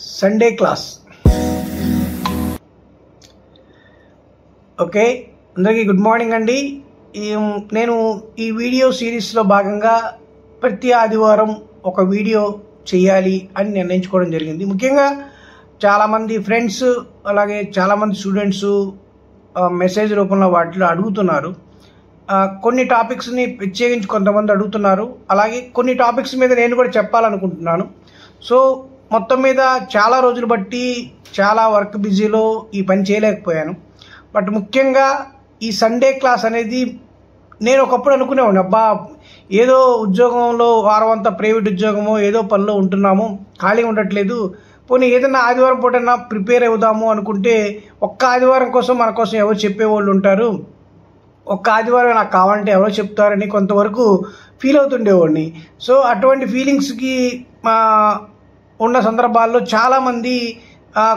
Sunday class. Okay, అందరికీ good morning అండి. నేను ఈ వీడియో సిరీస్లో భాగంగా ప్రతి ఆదివారం ఒక వీడియో చేయాలి అని నిర్ణయించుకోవడం జరిగింది. ముఖ్యంగా చాలామంది ఫ్రెండ్స్ అలాగే చాలామంది స్టూడెంట్స్ మెసేజ్ రూపంలో వాటిలో అడుగుతున్నారు. కొన్ని టాపిక్స్ని ప్రత్యేకించి కొంతమంది అడుగుతున్నారు. అలాగే కొన్ని టాపిక్స్ మీద నేను కూడా చెప్పాలనుకుంటున్నాను. సో మొత్తం మీద చాలా రోజులు బట్టి చాలా వర్క్ బిజీలో ఈ పని చేయలేకపోయాను. బట్ ముఖ్యంగా ఈ సండే క్లాస్ అనేది నేను ఒకప్పుడు అనుకునేవాడిని, అబ్బా ఏదో ఉద్యోగంలో వారం అంతా ప్రైవేట్ ఉద్యోగమో ఏదో పనిలో ఉంటున్నాము, ఖాళీగా ఉండట్లేదు, పోనీ ఏదైనా ఆదివారం పూటైనా ప్రిపేర్ అవుదాము అనుకుంటే ఒక్క ఆదివారం కోసం మన కోసం ఎవరు చెప్పేవాళ్ళు ఉంటారు, ఒక్క ఆదివారం నాకు కావాలంటే ఎవరో చెప్తారని కొంతవరకు ఫీల్ అవుతుండేవాడిని. సో అటువంటి ఫీలింగ్స్కి ఉన్న సందర్భాల్లో చాలామంది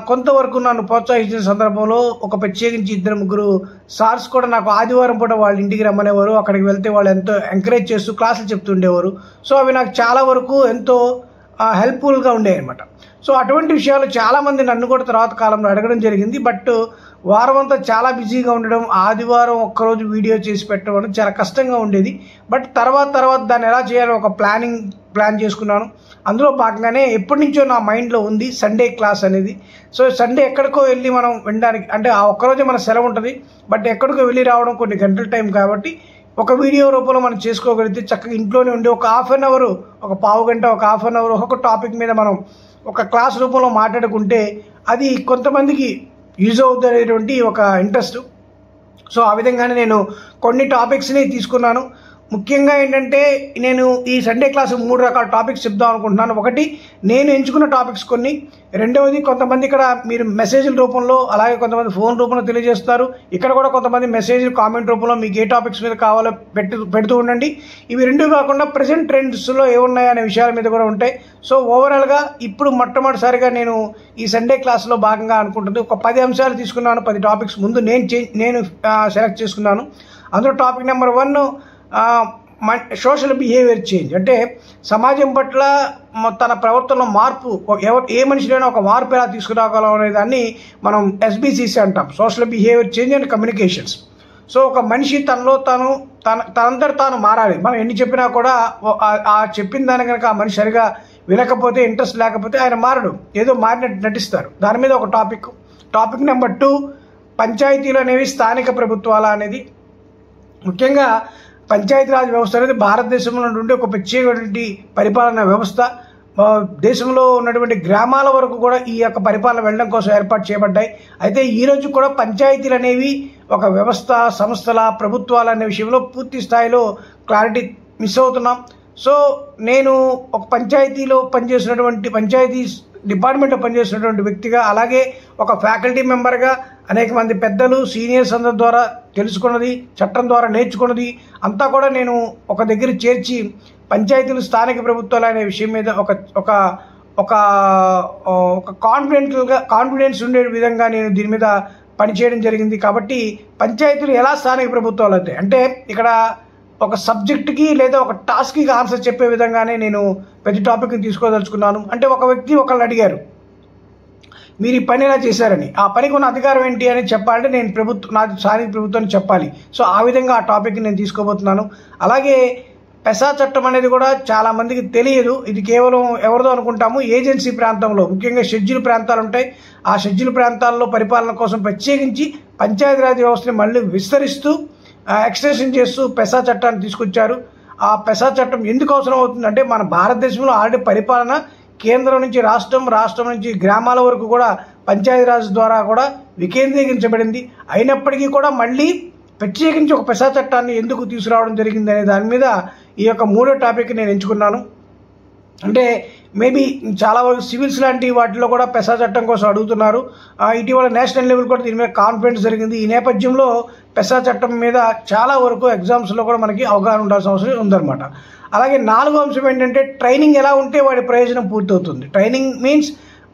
కొంతవరకు నన్ను ప్రోత్సహించిన సందర్భంలో ఒక ప్రత్యేకించి 2-3 సార్స్ కూడా నాకు ఆదివారం పూట వాళ్ళ ఇంటికి రమ్మనేవారు. అక్కడికి వెళ్తే వాళ్ళు ఎంతో ఎంకరేజ్ చేస్తూ క్లాసులు చెప్తుండేవారు. సో అవి నాకు చాలా వరకు ఎంతో హెల్ప్ఫుల్గా ఉండేవి అనమాట. సో అటువంటి విషయాలు చాలామంది నన్ను కూడా తర్వాత కాలంలో అడగడం జరిగింది. బట్ వారం అంతా చాలా బిజీగా ఉండడం, ఆదివారం ఒక్కరోజు వీడియో చేసి పెట్టడం చాలా కష్టంగా ఉండేది. బట్ తర్వాత దాన్ని ఎలా చేయాలో ఒక ప్లాన్ చేసుకున్నాను. అందులో భాగంగానే ఎప్పటి నుంచో నా మైండ్లో ఉంది సండే క్లాస్ అనేది. సో సండే ఎక్కడికో వెళ్ళి మనం వినడానికి, అంటే ఆ ఒక్కరోజే మన సెలవు ఉంటుంది, బట్ ఎక్కడికో వెళ్ళి రావడం కొన్ని గంటల టైం కాబట్టి ఒక వీడియో రూపంలో మనం చేసుకోగలిగితే చక్కగా ఇంట్లోనే ఉండి ఒక హాఫ్ అన్ అవర్, ఒక పావు గంట, ఒక హాఫ్ అన్ అవర్ ఒక్కొక్క టాపిక్ మీద మనం ఒక క్లాస్ రూపంలో మాట్లాడుకుంటే అది కొంతమందికి యూజ్ అవుతుంది అనేటువంటి ఒక ఇంట్రెస్ట్. సో ఆ విధంగానే నేను కొన్ని టాపిక్స్ని తీసుకున్నాను. ముఖ్యంగా ఏంటంటే నేను ఈ సండే క్లాస్ 3 రకాల టాపిక్స్ చెప్దాం అనుకుంటున్నాను. ఒకటి, నేను ఎంచుకున్న టాపిక్స్ కొన్ని. రెండవది, కొంతమంది ఇక్కడ మీరు మెసేజ్ల రూపంలో అలాగే కొంతమంది ఫోన్ రూపంలో తెలియజేస్తారు. ఇక్కడ కూడా కొంతమంది మెసేజ్ కామెంట్ రూపంలో మీకు ఏ టాపిక్స్ మీద కావాలో పెడుతూ ఉండండి. ఇవి రెండు కాకుండా ప్రజెంట్ ట్రెండ్స్లో ఏమున్నాయి అనే విషయాల మీద కూడా ఉంటాయి. సో ఓవరాల్గా ఇప్పుడు మొట్టమొదటిసారిగా నేను ఈ సండే క్లాస్లో భాగంగా అనుకుంటుంది ఒక 10 అంశాలు తీసుకున్నాను. 10 టాపిక్స్ ముందు నేను సెలెక్ట్ చేసుకున్నాను. అందులో topic number 1 social behaviour change. అంటే సమాజం పట్ల తన ప్రవర్తనలో మార్పు, ఏ మనిషిలోనైనా ఒక మార్పు ఎలా తీసుకురాగలం అనే దాన్ని మనం SBCC అంటాం, social behaviour change and communications. So ఒక మనిషి తనంతట తాను మారాలి. మనం ఎన్ని చెప్పినా కూడా ఆ చెప్పిన దాని కనుక ఆ మనిషి సరిగా వినకపోతే, ఇంట్రెస్ట్ లేకపోతే ఆయన మారడు, ఏదో మారినట్టు నటిస్తారు. దాని మీద ఒక టాపిక్ నెంబర్ 2 పంచాయతీలు అనేవి స్థానిక ప్రభుత్వాల అనేది. ముఖ్యంగా పంచాయతీరాజ్ వ్యవస్థ అనేది భారతదేశంలో ఉన్నటువంటి ఒక ప్రత్యేకమైన పరిపాలనా వ్యవస్థ. దేశంలో ఉన్నటువంటి గ్రామాల వరకు కూడా ఈ యొక్క పరిపాలన వెళ్ళడం కోసం ఏర్పాటు చేయబడ్డాయి. అయితే ఈరోజు కూడా పంచాయతీలు అనేవి ఒక వ్యవస్థ, సంస్థల, ప్రభుత్వాలు అనే విషయంలో పూర్తి స్థాయిలో క్లారిటీ మిస్ అవుతున్నాం. సో నేను ఒక పంచాయతీలో పనిచేసినటువంటి, పంచాయతీ డిపార్ట్మెంట్లో పనిచేసినటువంటి వ్యక్తిగా, అలాగే ఒక ఫ్యాకల్టీ మెంబర్గా అనేక మంది పెద్దలు, సీనియర్స్ అందరి ద్వారా తెలుసుకున్నది, చట్టం ద్వారా నేర్చుకున్నది అంతా కూడా నేను ఒక దగ్గర చేర్చి పంచాయతీలు స్థానిక ప్రభుత్వాలు అనే విషయం మీద ఒక కాన్ఫిడెన్స్ ఉండే విధంగా నేను దీని మీద పనిచేయడం జరిగింది. కాబట్టి పంచాయతీలు ఎలా స్థానిక ప్రభుత్వాలు అవుతాయి అంటే ఇక్కడ ఒక సబ్జెక్టుకి లేదా ఒక టాస్క్కి ఆన్సర్ చెప్పే విధంగానే నేను ప్రతి టాపిక్ని తీసుకోదలుచుకున్నాను. అంటే ఒక వ్యక్తి ఒకళ్ళు అడిగారు, మీరు ఈ పని ఎలా చేశారని, ఆ పనికి ఉన్న అధికారం ఏంటి అని చెప్పాలంటే నేను నా స్థానిక ప్రభుత్వాన్ని చెప్పాలి. సో ఆ విధంగా ఆ టాపిక్ని నేను తీసుకోబోతున్నాను. అలాగే పెసా చట్టం అనేది కూడా చాలా మందికి తెలియదు. ఇది కేవలం ఎవరిదో అనుకుంటాము, ఏజెన్సీ ప్రాంతంలో ముఖ్యంగా షెడ్యూల్ ప్రాంతాలు ఉంటాయి. ఆ షెడ్యూల్ ప్రాంతాల్లో పరిపాలన కోసం ప్రత్యేకించి పంచాయతీరాజ్ వ్యవస్థని మళ్ళీ విస్తరిస్తూ ఎక్స్టెన్షన్ చేస్తూ పెసా చట్టాన్ని తీసుకొచ్చారు. ఆ పెసా చట్టం ఎందుకు అవసరం అవుతుందంటే మన భారతదేశంలో ఆల్రెడీ పరిపాలన కేంద్రం నుంచి రాష్ట్రం నుంచి గ్రామాల వరకు కూడా పంచాయతీరాజ్ ద్వారా కూడా వికేంద్రీకరించబడింది. అయినప్పటికీ కూడా మళ్ళీ ప్రత్యేకించి ఒక పెసా చట్టాన్ని ఎందుకు తీసుకురావడం జరిగింది అనే దాని మీద ఈ యొక్క 3వ టాపిక్ నేను ఎంచుకున్నాను. అంటే మేబీ చాలా వరకు సివిల్స్ లాంటి వాటిలో కూడా పెసా చట్టం కోసం అడుగుతున్నారు. ఇటీవల నేషనల్ లెవెల్ కూడా దీని మీద కాన్ఫరెన్స్ జరిగింది. ఈ నేపథ్యంలో పెసా చట్టం మీద చాలా వరకు ఎగ్జామ్స్లో కూడా మనకి అవగాహన ఉండాల్సిన అవసరం ఉందన్నమాట. అలాగే 4వ అంశం ఏంటంటే ట్రైనింగ్ ఎలా ఉంటే వాడి ప్రయోజనం పూర్తవుతుంది. ట్రైనింగ్ మీన్స్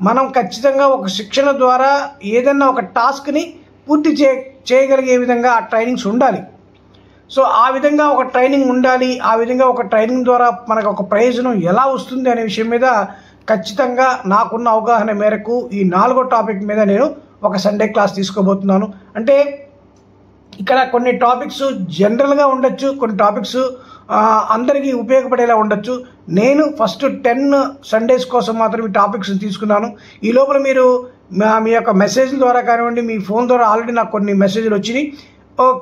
మనం ఖచ్చితంగా ఒక శిక్షణ ద్వారా ఏదైనా ఒక టాస్క్ని పూర్తి చేయగలిగే విధంగా ఆ ట్రైనింగ్స్ ఉండాలి. సో ఆ విధంగా ఒక ట్రైనింగ్ ఉండాలి. ఆ విధంగా ఒక ట్రైనింగ్ ద్వారా మనకు ఒక ప్రయోజనం ఎలా వస్తుంది అనే విషయం మీద ఖచ్చితంగా నాకున్న అవగాహన మేరకు ఈ 4వ టాపిక్ మీద నేను ఒక సండే క్లాస్ తీసుకోబోతున్నాను. అంటే ఇక్కడ కొన్ని టాపిక్స్ జనరల్గా ఉండొచ్చు, కొన్ని టాపిక్స్ అందరికీ ఉపయోగపడేలా ఉండొచ్చు. నేను ఫస్ట్ 10 సండేస్ కోసం మాత్రం ఈ టాపిక్స్ తీసుకున్నాను. ఈ లోపల మీరు మీ యొక్క మెసేజ్ల ద్వారా కానివ్వండి, మీ ఫోన్ ద్వారా ఆల్రెడీ నాకు కొన్ని మెసేజ్లు వచ్చినాయి.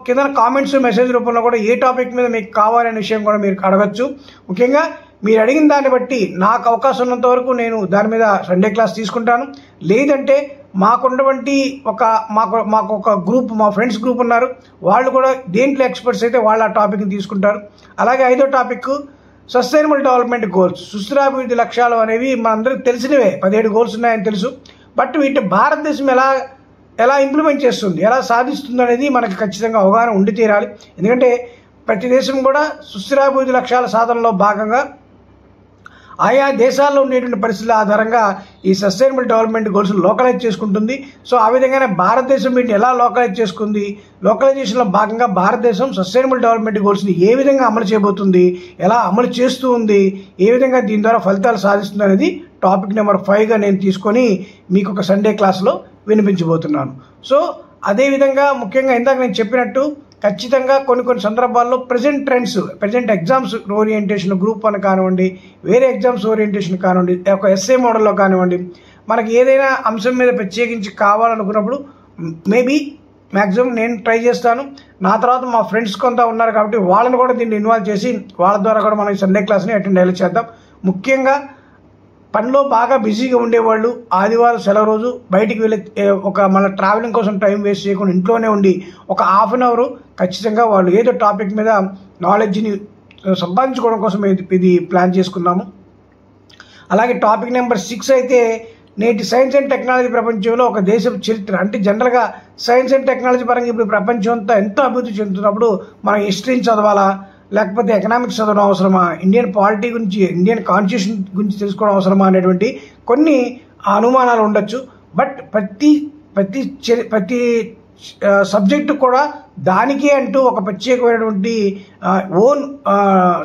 కింద కామెంట్స్ మెసేజ్ రూపంలో కూడా ఏ టాపిక్ మీద మీకు కావాలనే విషయం కూడా మీరు అడగచ్చు. ముఖ్యంగా మీరు అడిగిన దాన్ని బట్టి నాకు అవకాశం ఉన్నంత వరకు నేను దాని మీద సండే క్లాస్ తీసుకుంటాను. లేదంటే మాకున్నటువంటి మాకు ఒక గ్రూప్, మా ఫ్రెండ్స్ గ్రూప్ ఉన్నారు, వాళ్ళు కూడా దేంట్లో ఎక్స్పర్ట్స్ అయితే వాళ్ళు ఆ టాపిక్ని తీసుకుంటారు. అలాగే 5వ టాపిక్ సస్టైనబుల్ డెవలప్మెంట్ గోల్స్, సుస్థిరాభివృద్ధి లక్ష్యాలు అనేవి మనందరికీ తెలిసినవే. 17 గోల్స్ ఉన్నాయని తెలుసు. బట్ వీటి భారతదేశం ఎలా ఇంప్లిమెంట్ చేస్తుంది, ఎలా సాధిస్తుంది అనేది మనకు ఖచ్చితంగా అవగాహన ఉండి తీరాలి. ఎందుకంటే ప్రతి దేశం కూడా సుస్థిరాభివృద్ధి లక్ష్యాల సాధనలో భాగంగా ఆయా దేశాల్లో ఉండేటువంటి పరిస్థితుల ఆధారంగా ఈ సస్టైనబుల్ డెవలప్మెంట్ గోల్స్ లోకలైజ్ చేసుకుంటుంది. సో ఆ విధంగానే భారతదేశం వీటిని ఎలా లోకలైజ్ చేసుకుంది, లోకలైజేషన్లో భాగంగా భారతదేశం సస్టైనబుల్ డెవలప్మెంట్ గోల్స్ని ఏ విధంగా అమలు చేయబోతుంది, ఎలా అమలు చేస్తూ ఉంది, ఏ విధంగా దీని ద్వారా ఫలితాలు సాధిస్తుంది అనేది టాపిక్ నెంబర్ 5గా నేను తీసుకొని మీకు ఒక సండే క్లాస్లో వినిపించబోతున్నాను. సో అదేవిధంగా ముఖ్యంగా ఇందాక నేను చెప్పినట్టు ఖచ్చితంగా కొన్ని సందర్భాల్లో ప్రజెంట్ ఎగ్జామ్స్ ఓరియంటేషన్ గ్రూప్ 1 కానివ్వండి, వేరే ఎగ్జామ్స్ ఓరియంటేషన్ కానివ్వండి, ఒక ఎస్ఏ మోడల్లో కానివ్వండి, మనకి ఏదైనా అంశం మీద ప్రత్యేకించి కావాలనుకున్నప్పుడు మ్యాక్సిమం నేను ట్రై చేస్తాను. నా తర్వాత మా ఫ్రెండ్స్ కొంత ఉన్నారు కాబట్టి వాళ్ళని కూడా దీన్ని ఇన్వాల్వ్ చేసి వాళ్ళ ద్వారా కూడా మనం ఈ సండే క్లాస్ని అటెండ్ అయ్యేలా చేద్దాం. ముఖ్యంగా పనిలో బాగా బిజీగా ఉండేవాళ్ళు ఆదివారం సెలవు రోజు బయటికి వెళ్ళి మన ట్రావెలింగ్ కోసం టైం వేస్ట్ చేయకుండా ఇంట్లోనే ఉండి ఒక ½ అన్ అవర్ ఖచ్చితంగా వాళ్ళు ఏదో టాపిక్ మీద నాలెడ్జ్ని సంపాదించుకోవడం కోసం ఇది ప్లాన్ చేసుకున్నాము. అలాగే టాపిక్ నెంబర్ 6 అయితే నేటి సైన్స్ అండ్ టెక్నాలజీ ప్రపంచంలో ఒక దేశం చరిత్ర. అంటే జనరల్గా సైన్స్ అండ్ టెక్నాలజీ పరంగా ఇప్పుడు ప్రపంచం అంతా ఎంతో అభివృద్ధి చెందుతున్నప్పుడు మనం హిస్టరీని చదవాలా, లేకపోతే ఎకనామిక్స్ చదవడం అవసరమా, ఇండియన్ పాలిటీ గురించి, ఇండియన్ కాన్స్టిట్యూషన్ గురించి తెలుసుకోవడం అవసరమా అనేటువంటి కొన్ని అనుమానాలు ఉండొచ్చు. బట్ ప్రతి సబ్జెక్టు కూడా దానికే అంటూ ఒక ప్రత్యేకమైనటువంటి ఓన్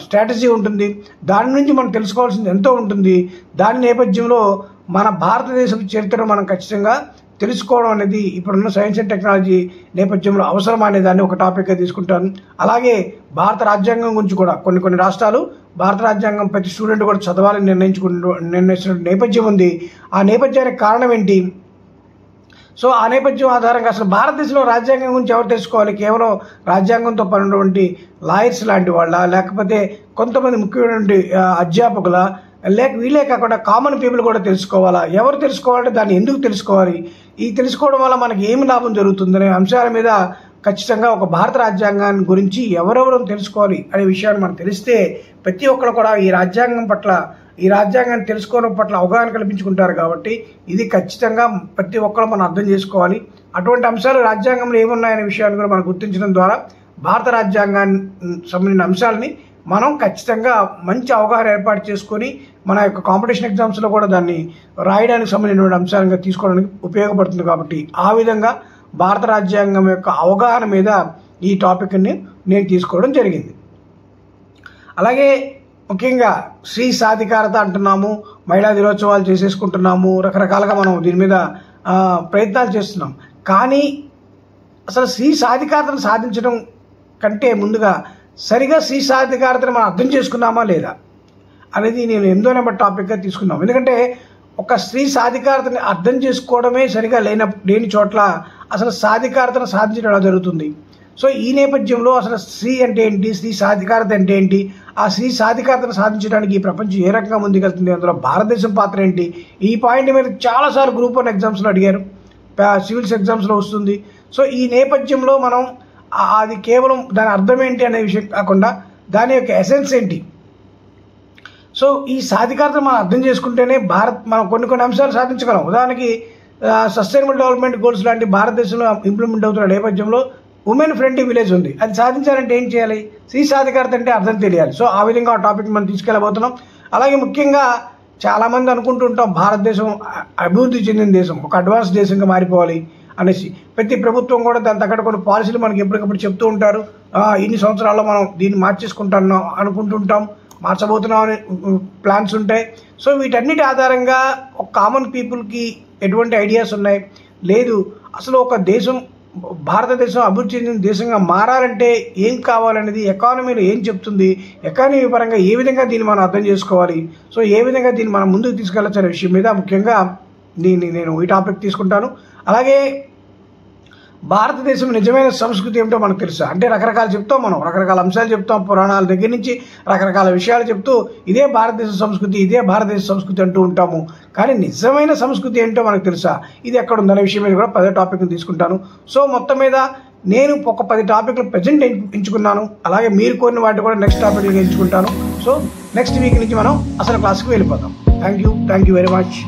స్ట్రాటజీ ఉంటుంది. దాని నుంచి మనం తెలుసుకోవాల్సింది ఎంతో ఉంటుంది. దాని నేపథ్యంలో మన భారతదేశం చరిత్రను మనం ఖచ్చితంగా తెలుసుకోవడం అనేది ఇప్పుడున్న సైన్స్ అండ్ టెక్నాలజీ నేపథ్యంలో అవసరం అనే దాన్ని ఒక టాపిక్గా తీసుకుంటాను. అలాగే భారత రాజ్యాంగం గురించి కూడా కొన్ని రాష్ట్రాలు భారత రాజ్యాంగం ప్రతి స్టూడెంట్ కూడా చదవాలని నిర్ణయించిన నేపథ్యం ఉంది. ఆ నేపథ్యానికి కారణం ఏంటి, సో ఆ నేపథ్యం ఆధారంగా అసలు భారతదేశంలో రాజ్యాంగం గురించి ఎవరు తెలుసుకోవాలి, కేవలం రాజ్యాంగంతో పడినటువంటి లాయర్స్ లాంటి వాళ్ళ, లేకపోతే కొంతమంది ముఖ్యమైనటువంటి అధ్యాపకుల, వీళ్ళే కాకుండా కామన్ పీపుల్ కూడా తెలుసుకోవాలా, ఎవరు తెలుసుకోవాలంటే దాన్ని ఎందుకు తెలుసుకోవాలి, ఈ తెలుసుకోవడం వల్ల మనకి ఏమి లాభం జరుగుతుందనే అంశాల మీద ఖచ్చితంగా ఒక భారత రాజ్యాంగాన్ని గురించి ఎవరెవరు తెలుసుకోవాలి అనే విషయాన్ని మనకు తెలిస్తే ప్రతి ఒక్కరు కూడా ఈ రాజ్యాంగాన్ని తెలుసుకోవడం పట్ల అవగాహన కల్పించుకుంటారు. కాబట్టి ఇది ఖచ్చితంగా ప్రతి ఒక్కరు మనం అర్థం చేసుకోవాలి. అటువంటి అంశాలు రాజ్యాంగంలో ఏమున్నాయనే విషయాన్ని కూడా మనం గుర్తించడం ద్వారా భారత రాజ్యాంగానికి సంబంధించిన అంశాలని మనం ఖచ్చితంగా మంచి అవగాహన ఏర్పాటు చేసుకొని మన యొక్క కాంపిటీషన్ ఎగ్జామ్స్లో కూడా దాన్ని రాయడానికి సంబంధించిన అంశాలుగా తీసుకోవడానికి ఉపయోగపడుతుంది. కాబట్టి ఆ విధంగా భారత రాజ్యాంగం యొక్క అవగాహన మీద ఈ టాపిక్ని నేను తీసుకోవడం జరిగింది. అలాగే ముఖ్యంగా స్త్రీ సాధికారత అంటున్నాము, మహిళా దినోత్సవాలు చేసేసుకుంటున్నాము, రకరకాలుగా మనం దీని మీద ప్రయత్నాలు చేస్తున్నాం. కానీ అసలు స్త్రీ సాధికారతను సాధించడం కంటే ముందుగా సరిగా స్త్రీ సాధికారతను మనం అర్థం చేసుకున్నామా లేదా అనేది నేను 8వ నెంబర్ టాపిక్గా తీసుకున్నాం. ఎందుకంటే ఒక స్త్రీ సాధికారతని అర్థం చేసుకోవడమే సరిగా లేని చోట్ల అసలు సాధికారతను సాధించడం ఎలా జరుగుతుంది. సో ఈ నేపథ్యంలో అసలు స్త్రీ అంటే ఏంటి, స్త్రీ సాధికారత అంటే ఏంటి, ఆ స్త్రీ సాధికారతను సాధించడానికి ఈ ప్రపంచం ఏ రకంగా ముందుకెళ్తుంది, అందులో భారతదేశం పాత్ర ఏంటి, ఈ పాయింట్ మీద చాలాసార్లు గ్రూప్ 1 ఎగ్జామ్స్లో అడిగారు, సివిల్స్ ఎగ్జామ్స్లో వస్తుంది. సో ఈ నేపథ్యంలో మనం అది కేవలం దాని అర్థం ఏంటి అనే విషయం కాకుండా దాని యొక్క ఎసెన్స్ ఏంటి, సో ఈ సాధికారతను మనం అర్థం చేసుకుంటేనే మనం కొన్ని అంశాలు సాధించగలం. ఉదాహరణకి సస్టైనబుల్ డెవలప్మెంట్ గోల్స్ లాంటి భారతదేశంలో ఇంప్లిమెంట్ అవుతున్న నేపథ్యంలో ఉమెన్ ఫ్రెండ్లీ విలేజ్ ఉంది. అది సాధించాలంటే ఏం చేయాలి, స్త్రీ సాధికారత అంటే అర్థం తెలియాలి. సో ఆ విధంగా ఆ టాపిక్ మనం తీసుకెళ్ళబోతున్నాం. అలాగే ముఖ్యంగా చాలామంది అనుకుంటూ ఉంటాం భారతదేశం అభివృద్ధి చెందిన దేశం, ఒక అడ్వాన్స్ దేశంగా మారిపోవాలి అనేసి. ప్రతి ప్రభుత్వం కూడా దాని తగ్గట్టు కొన్ని పాలసీలు మనకి ఎప్పటికప్పుడు చెప్తూ ఉంటారు. ఇన్ని సంవత్సరాల్లో మనం దీన్ని మార్చేసుకుంటున్నాం అనుకుంటుంటాం. మార్చబోతున్నాం అనే ప్లాన్స్ ఉంటాయి. సో వీటన్నిటి ఆధారంగా ఒక కామన్ పీపుల్కి ఎటువంటి ఐడియాస్ ఉన్నాయి, లేదు అసలు ఒక దేశం భారతదేశం అభివృద్ధి చెందిన దేశంగా మారాలంటే ఏం కావాలనేది ఎకానమీలో ఏం చెప్తుంది, ఎకానమీ పరంగా ఏ విధంగా దీన్ని మనం అర్థం చేసుకోవాలి, సో ఏ విధంగా దీన్ని మనం ముందుకు తీసుకెళ్ళచ్చు అనే విషయం మీద ముఖ్యంగా నేను ఈ టాపిక్ తీసుకుంటాను. అలాగే భారతదేశం నిజమైన సంస్కృతి ఏమిటో మనకు తెలుసా అంటే రకరకాలు చెప్తాం, మనం రకరకాల అంశాలు చెప్తాం, పురాణాల దగ్గర నుంచి రకరకాల విషయాలు చెప్తూ ఇదే భారతదేశ సంస్కృతి అంటూ ఉంటాము. కానీ నిజమైన సంస్కృతి ఏంటో మనకు తెలుసా, ఇది ఎక్కడ ఉందనే విషయం మీద కూడా 10 టాపిక్లు తీసుకుంటాను. సో మొత్తం మీద నేను ఒక 10 టాపిక్లు ప్రజెంట్ ఎంచుకున్నాను. అలాగే మీరు కోరిన వాటి కూడా నెక్స్ట్ టాపిక్లు ఎంచుకుంటాను. సో నెక్స్ట్ వీక్ నుంచి మనం అసలు క్లాస్కి వెళ్ళిపోతాం. Thank you very much.